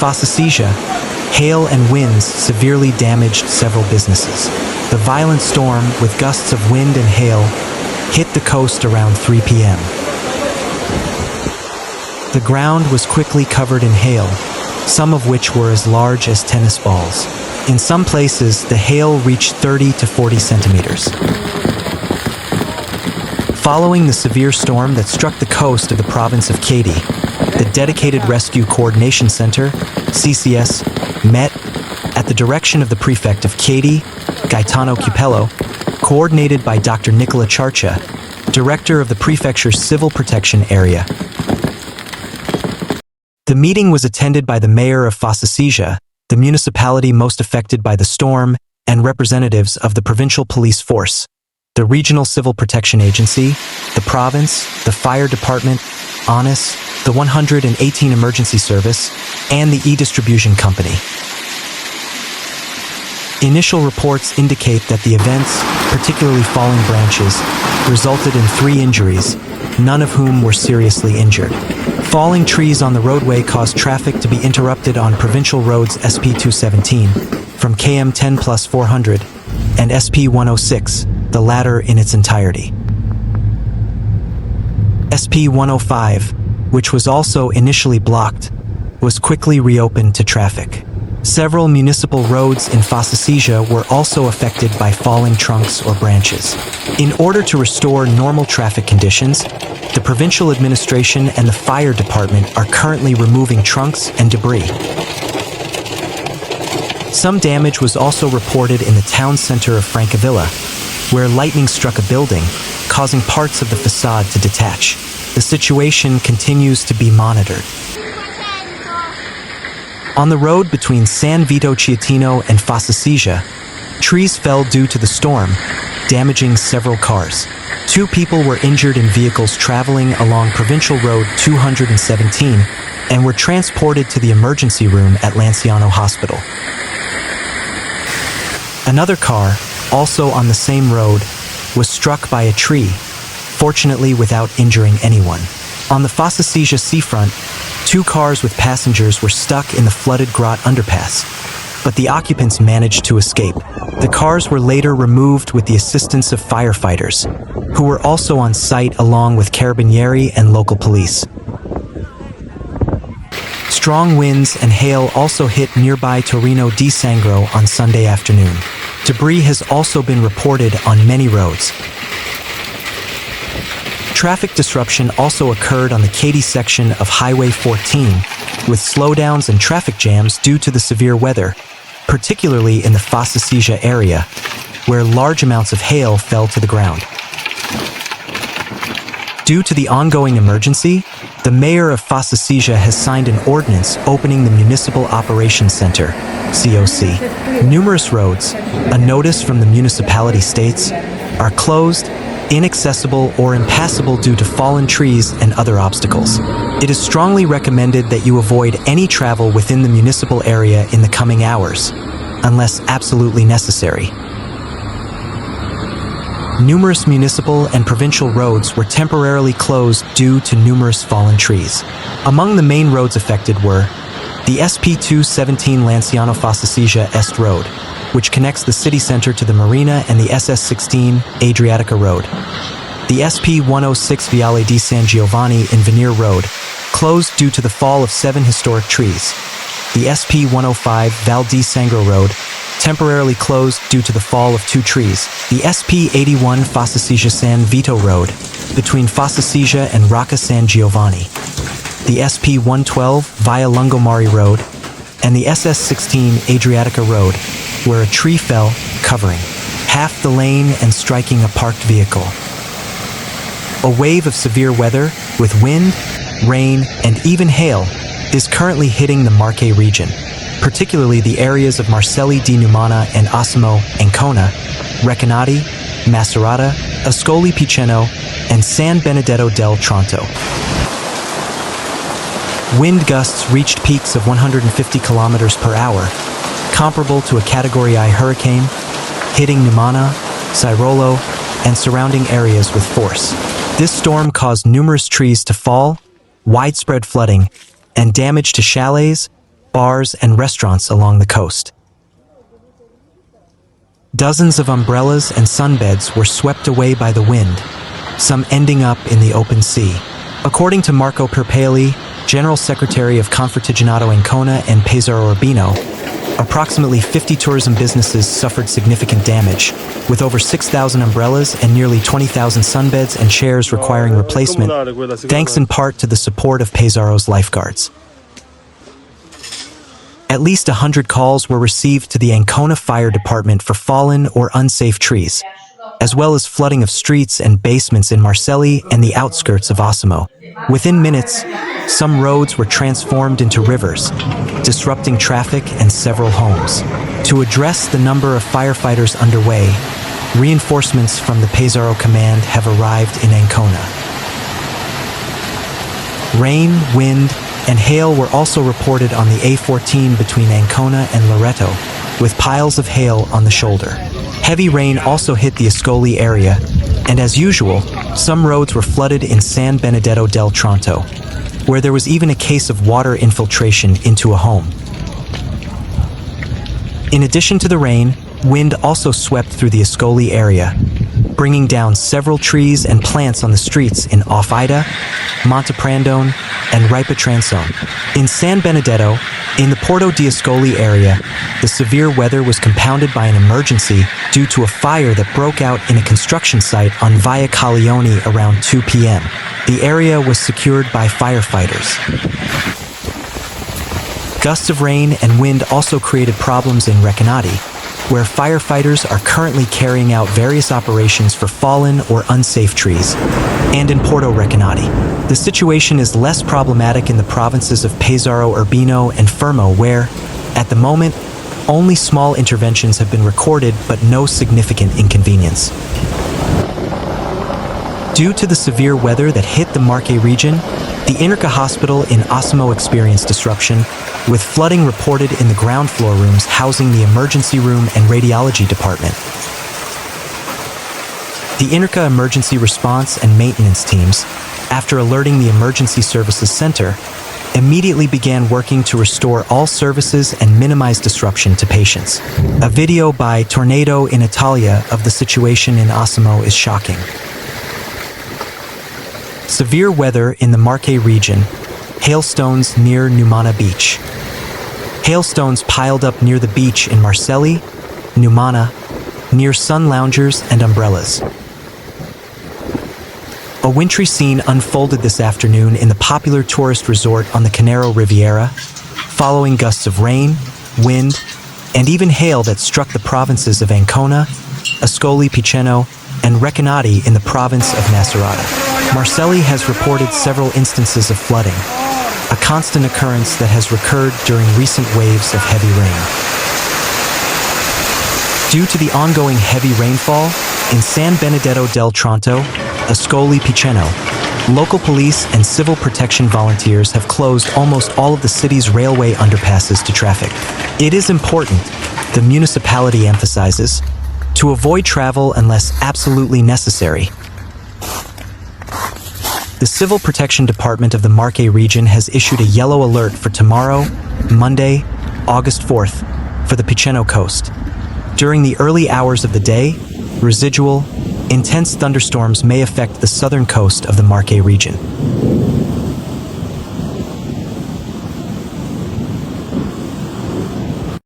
Fossacesia, hail and winds severely damaged several businesses. The violent storm, with gusts of wind and hail, hit the coast around 3 p.m. The ground was quickly covered in hail, some of which were as large as tennis balls. In some places, the hail reached 30 to 40 centimeters. Following the severe storm that struck the coast of the province of Katy, the Dedicated Rescue Coordination Center, CCS, met at the direction of the prefect of Katy, Gaetano Cupello, coordinated by Dr. Nicola Charcha, director of the prefecture's Civil Protection Area. The meeting was attended by the mayor of Fossacesia, the municipality most affected by the storm, and representatives of the provincial police force, the Regional Civil Protection Agency, the province, the fire department, ONIS, the 118 Emergency Service, and the e-distribution company. Initial reports indicate that the events, particularly falling branches, resulted in 3 injuries, none of whom were seriously injured. Falling trees on the roadway caused traffic to be interrupted on provincial roads SP 217 from KM 10+400 and SP 106, the latter in its entirety. SP 105, which was also initially blocked, was quickly reopened to traffic. Several municipal roads in Fossacesia were also affected by falling trunks or branches. In order to restore normal traffic conditions, the provincial administration and the fire department are currently removing trunks and debris. Some damage was also reported in the town center of Francavilla, where lightning struck a building, causing parts of the façade to detach. The situation continues to be monitored. On the road between San Vito Chiatino and Fossacesia, trees fell due to the storm, damaging several cars. 2 people were injured in vehicles traveling along Provincial Road 217 and were transported to the emergency room at Lanciano Hospital. Another car, also on the same road, was struck by a tree, fortunately without injuring anyone. On the Fossacesia seafront, 2 cars with passengers were stuck in the flooded Grot underpass, but the occupants managed to escape. The cars were later removed with the assistance of firefighters, who were also on site along with carabinieri and local police. Strong winds and hail also hit nearby Torino di Sangro on Sunday afternoon. Debris has also been reported on many roads. Traffic disruption also occurred on the Katy section of Highway 14, with slowdowns and traffic jams due to the severe weather, particularly in the Fossacesia area, where large amounts of hail fell to the ground. Due to the ongoing emergency, the mayor of Fossacesia has signed an ordinance opening the Municipal Operations Center, COC. Numerous roads, a notice from the municipality states, are closed, inaccessible or impassable due to fallen trees and other obstacles. It is strongly recommended that you avoid any travel within the municipal area in the coming hours, unless absolutely necessary. Numerous municipal and provincial roads were temporarily closed due to numerous fallen trees. Among the main roads affected were the SP 217 Lanciano Fossacesia Est Road, which connects the city center to the marina, and the SS 16 Adriatica Road. The SP 106 Viale di San Giovanni in Veneer Road, closed due to the fall of 7 historic trees. The SP 105 Val di Sangro Road, temporarily closed due to the fall of 2 trees. The SP 81 Fossacesia San Vito Road, between Fossacesia and Rocca San Giovanni. The SP 112 Via Lungomare Road, and the SS 16 Adriatica Road, where a tree fell, covering half the lane and striking a parked vehicle. A wave of severe weather, with wind, rain, and even hail, is currently hitting the Marche region, particularly the areas of Marcelli di Numana and Osimo, Ancona, Recanati, Macerata, Ascoli Piceno, and San Benedetto del Tronto. Wind gusts reached peaks of 150 kilometers per hour, comparable to a Category I hurricane, hitting Numana, Sirolo, and surrounding areas with force. This storm caused numerous trees to fall, widespread flooding, and damage to chalets, bars, and restaurants along the coast. Dozens of umbrellas and sunbeds were swept away by the wind, some ending up in the open sea. According to Marco Pierpaoli, General Secretary of Confartigianato Ancona and Pesaro-Urbino, approximately 50 tourism businesses suffered significant damage, with over 6,000 umbrellas and nearly 20,000 sunbeds and chairs requiring replacement, thanks in part to the support of Pesaro's lifeguards. At least 100 calls were received to the Ancona Fire Department for fallen or unsafe trees, as well as flooding of streets and basements in Marcelli and the outskirts of Osimo. Within minutes, some roads were transformed into rivers, disrupting traffic and several homes. To address the number of firefighters underway, reinforcements from the Pesaro command have arrived in Ancona. Rain, wind, and hail were also reported on the A14 between Ancona and Loreto, with piles of hail on the shoulder. Heavy rain also hit the Ascoli area, and as usual, some roads were flooded in San Benedetto del Tronto, where there was even a case of water infiltration into a home. In addition to the rain, wind also swept through the Ascoli area, bringing down several trees and plants on the streets in Offida, Monteprandone, and Ripatranzone. In San Benedetto, in the Porto di Ascoli area, the severe weather was compounded by an emergency due to a fire that broke out in a construction site on Via Caglione around 2 p.m. The area was secured by firefighters. Gusts of rain and wind also created problems in Recanati, where firefighters are currently carrying out various operations for fallen or unsafe trees, and in Porto Recanati. The situation is less problematic in the provinces of Pesaro, Urbino, and Fermo, where, at the moment, only small interventions have been recorded but no significant inconvenience. Due to the severe weather that hit the Marche region, the Inurca Hospital in Osimo experienced disruption, with flooding reported in the ground floor rooms housing the emergency room and radiology department. The Inurca emergency response and maintenance teams, after alerting the Emergency Services Center, immediately began working to restore all services and minimize disruption to patients. A video by Tornado in Italia of the situation in Osimo is shocking. Severe weather in the Marche region, hailstones near Numana beach. Hailstones piled up near the beach in Marcelli, Numana, near sun loungers and umbrellas. A wintry scene unfolded this afternoon in the popular tourist resort on the Canaro Riviera, following gusts of rain, wind, and even hail that struck the provinces of Ancona, Ascoli Piceno, and Recanati in the province of Macerata. Marcelli has reported several instances of flooding, a constant occurrence that has recurred during recent waves of heavy rain. Due to the ongoing heavy rainfall, in San Benedetto del Tronto, Ascoli Piceno, local police and civil protection volunteers have closed almost all of the city's railway underpasses to traffic. It is important, the municipality emphasizes, to avoid travel unless absolutely necessary. The Civil Protection Department of the Marche region has issued a yellow alert for tomorrow, Monday, August 4th, for the Piceno coast. During the early hours of the day, residual, intense thunderstorms may affect the southern coast of the Marche region.